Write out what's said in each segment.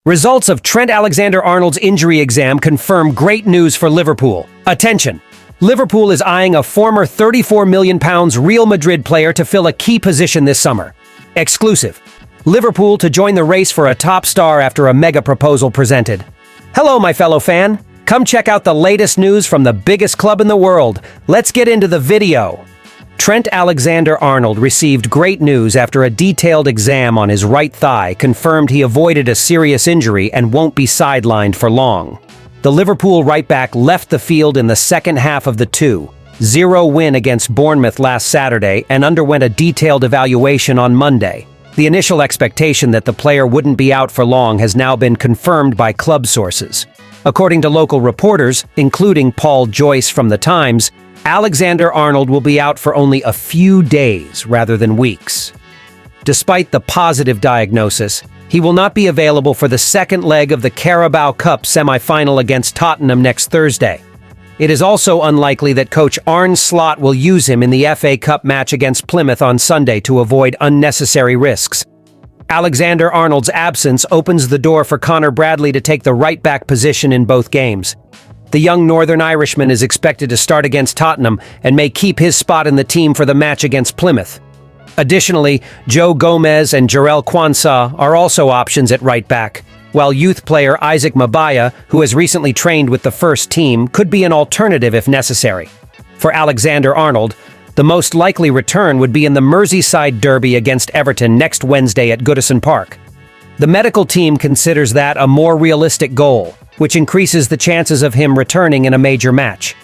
Results of Trent Alexander-Arnold's injury exam confirm great news for Liverpool. Attention! Liverpool is eyeing a former £34 million Real Madrid player to fill a key position this summer. Exclusive. Liverpool to join the race for a top star after a mega proposal presented. Hello, my fellow fan. Come check out the latest news from the biggest club in the world. Let's get into the video. Trent Alexander-Arnold received great news after a detailed exam on his right thigh confirmed he avoided a serious injury and won't be sidelined for long. The Liverpool right-back left the field in the second half of the 2-0 win against Bournemouth last Saturday and underwent a detailed evaluation on Monday. The initial expectation that the player wouldn't be out for long has now been confirmed by club sources. According to local reporters, including Paul Joyce from The Times, Alexander-Arnold will be out for only a few days rather than weeks. Despite the positive diagnosis, he will not be available for the second leg of the Carabao Cup semi-final against Tottenham next Thursday. It is also unlikely that coach Arne Slot will use him in the FA Cup match against Plymouth on Sunday to avoid unnecessary risks. Alexander-Arnold's absence opens the door for Connor Bradley to take the right-back position in both games. The young Northern Irishman is expected to start against Tottenham and may keep his spot in the team for the match against Plymouth. Additionally, Joe Gomez and Jarell Quansah are also options at right back, while youth player Isaac Mabaya, who has recently trained with the first team, could be an alternative if necessary. For Alexander-Arnold, the most likely return would be in the Merseyside derby against Everton next Wednesday at Goodison Park. The medical team considers that a more realistic goal, which increases the chances of him returning in a major match.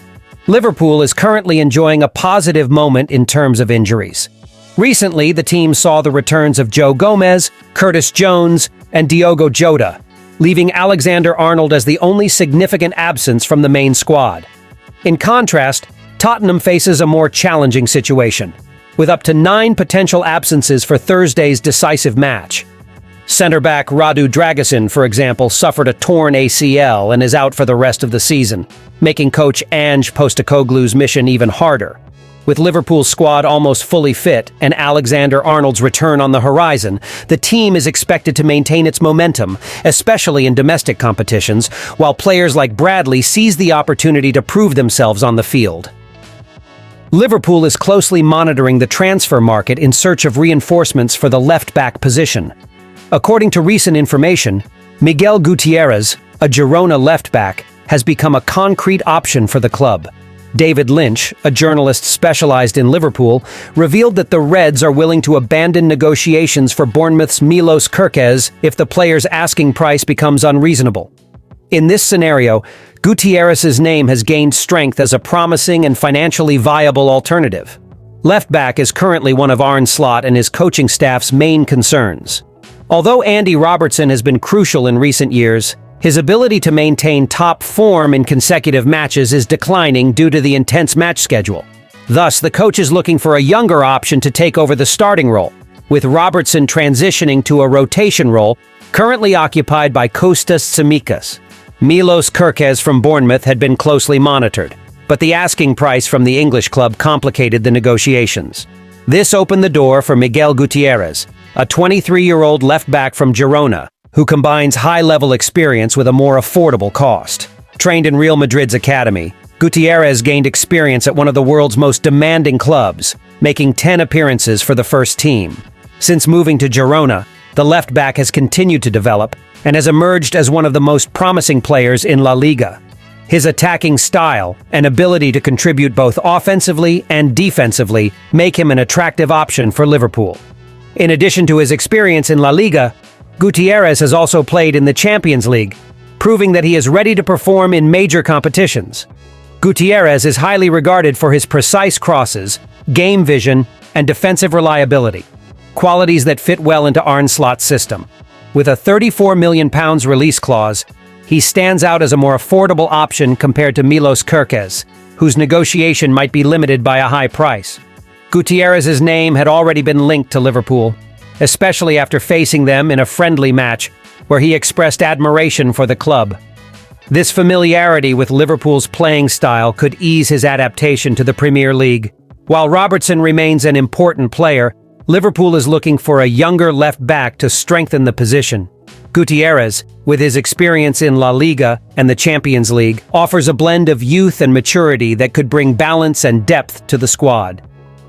Liverpool is currently enjoying a positive moment in terms of injuries. Recently, the team saw the returns of Joe Gomez, Curtis Jones, and Diogo Jota, leaving Alexander-Arnold as the only significant absence from the main squad. In contrast, Tottenham faces a more challenging situation, with up to 9 potential absences for Thursday's decisive match. Centre-back Radu Dragusin, for example, suffered a torn ACL and is out for the rest of the season, making coach Ange Postecoglou's mission even harder. With Liverpool's squad almost fully fit and Alexander-Arnold's return on the horizon, the team is expected to maintain its momentum, especially in domestic competitions, while players like Bradley seize the opportunity to prove themselves on the field. Liverpool is closely monitoring the transfer market in search of reinforcements for the left-back position. According to recent information, Miguel Gutierrez, a Girona left-back, has become a concrete option for the club. David Lynch, a journalist specialized in Liverpool, revealed that the Reds are willing to abandon negotiations for Bournemouth's Milos Kerkez if the player's asking price becomes unreasonable. In this scenario, Gutierrez's name has gained strength as a promising and financially viable alternative. Left-back is currently one of Arne Slot and his coaching staff's main concerns. Although Andy Robertson has been crucial in recent years, his ability to maintain top form in consecutive matches is declining due to the intense match schedule. Thus, the coach is looking for a younger option to take over the starting role, with Robertson transitioning to a rotation role currently occupied by Kostas Tsimikas. Milos Kerkez from Bournemouth had been closely monitored, but the asking price from the English club complicated the negotiations. This opened the door for Miguel Gutierrez, a 23-year-old left-back from Girona, who combines high-level experience with a more affordable cost. Trained in Real Madrid's academy, Gutierrez gained experience at one of the world's most demanding clubs, making 10 appearances for the first team. Since moving to Girona, the left-back has continued to develop and has emerged as one of the most promising players in La Liga. His attacking style and ability to contribute both offensively and defensively make him an attractive option for Liverpool. In addition to his experience in La Liga, Gutierrez has also played in the Champions League, proving that he is ready to perform in major competitions. Gutierrez is highly regarded for his precise crosses, game vision, and defensive reliability, qualities that fit well into Arne Slot's system. With a £34 million release clause, he stands out as a more affordable option compared to Milos Kerkez, whose negotiation might be limited by a high price. Gutierrez's name had already been linked to Liverpool, especially after facing them in a friendly match where he expressed admiration for the club. This familiarity with Liverpool's playing style could ease his adaptation to the Premier League. While Robertson remains an important player, Liverpool is looking for a younger left-back to strengthen the position. Gutierrez, with his experience in La Liga and the Champions League, offers a blend of youth and maturity that could bring balance and depth to the squad.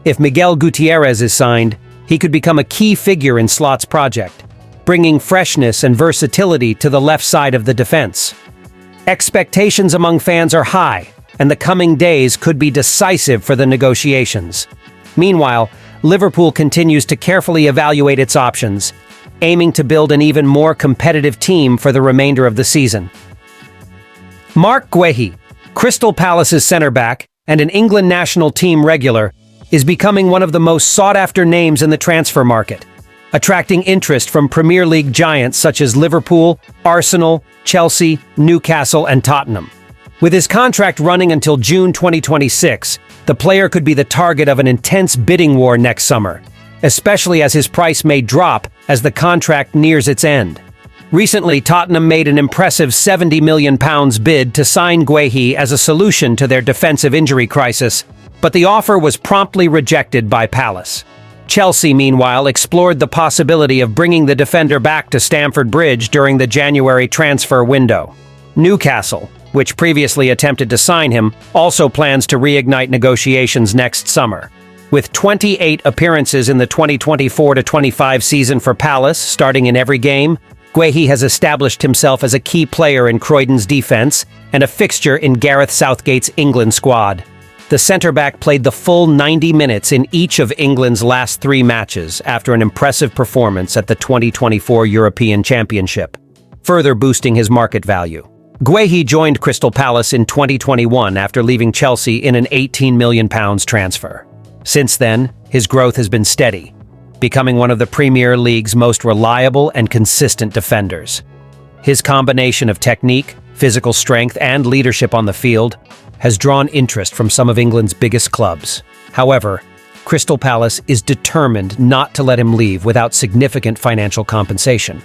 If Miguel Gutierrez is signed, he could become a key figure in Slot's project, bringing freshness and versatility to the left side of the defense. Expectations among fans are high, and the coming days could be decisive for the negotiations. Meanwhile, Liverpool continues to carefully evaluate its options, aiming to build an even more competitive team for the remainder of the season. Marc Guehi, Crystal Palace's centre-back and an England national team regular, is becoming one of the most sought-after names in the transfer market, attracting interest from Premier League giants such as Liverpool, Arsenal, Chelsea, Newcastle, and Tottenham. With his contract running until June 2026, the player could be the target of an intense bidding war next summer, especially as his price may drop as the contract nears its end. Recently, Tottenham made an impressive £70 million bid to sign Guehi as a solution to their defensive injury crisis, but the offer was promptly rejected by Palace. Chelsea, meanwhile, explored the possibility of bringing the defender back to Stamford Bridge during the January transfer window. Newcastle, which previously attempted to sign him, also plans to reignite negotiations next summer. With 28 appearances in the 2024-25 season for Palace, starting in every game, Guehi has established himself as a key player in Croydon's defense and a fixture in Gareth Southgate's England squad. The centre-back played the full 90 minutes in each of England's last 3 matches after an impressive performance at the 2024 European Championship, further boosting his market value. Guehi joined Crystal Palace in 2021 after leaving Chelsea in an £18 million transfer. Since then, his growth has been steady, becoming one of the Premier League's most reliable and consistent defenders. His combination of technique, physical strength, and leadership on the field has drawn interest from some of England's biggest clubs. However, Crystal Palace is determined not to let him leave without significant financial compensation.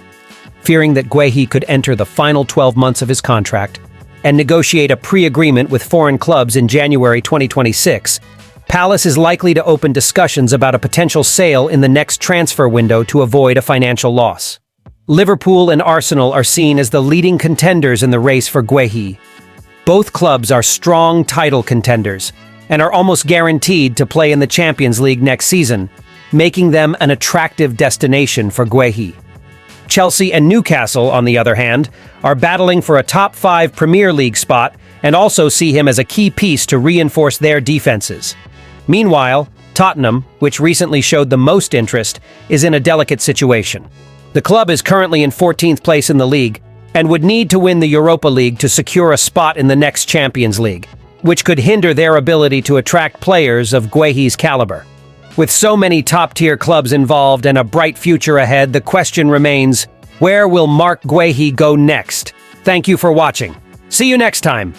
Fearing that Guehi could enter the final 12 months of his contract and negotiate a pre-agreement with foreign clubs in January 2026, Palace is likely to open discussions about a potential sale in the next transfer window to avoid a financial loss. Liverpool and Arsenal are seen as the leading contenders in the race for Guehi. Both clubs are strong title contenders and are almost guaranteed to play in the Champions League next season, making them an attractive destination for Guehi. Chelsea and Newcastle, on the other hand, are battling for a top 5 Premier League spot and also see him as a key piece to reinforce their defenses. Meanwhile, Tottenham, which recently showed the most interest, is in a delicate situation. The club is currently in 14th place in the league and would need to win the Europa League to secure a spot in the next Champions League, which could hinder their ability to attract players of Guehi's caliber. With so many top-tier clubs involved and a bright future ahead, the question remains, where will Marc Guehi go next? Thank you for watching. See you next time.